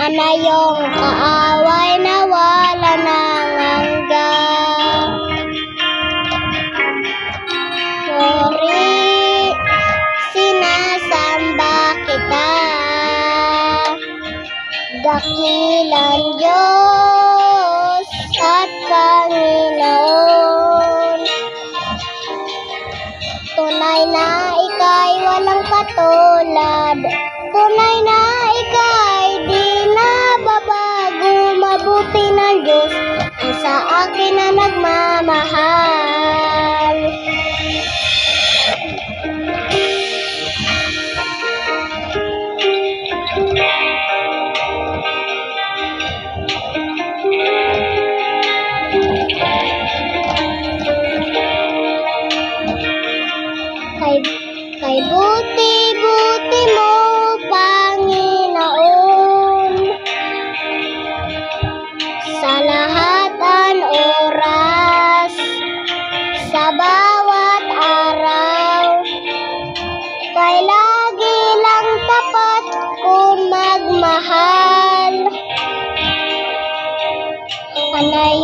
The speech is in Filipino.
Anayong kaaway na wala nang hanggan. Sorry, sinasamba kita, dakilang Diyos at Panginoon. Tunay na ika'y walang katulad, tunay na ika'y di nababago. Mabuti ng Diyos ang sa akin na nagmamahal. Kay buti-buti mo, Panginoon, sa lahat ng oras, sa bawat araw, kay lagi lang tapat kong magmahal. Anay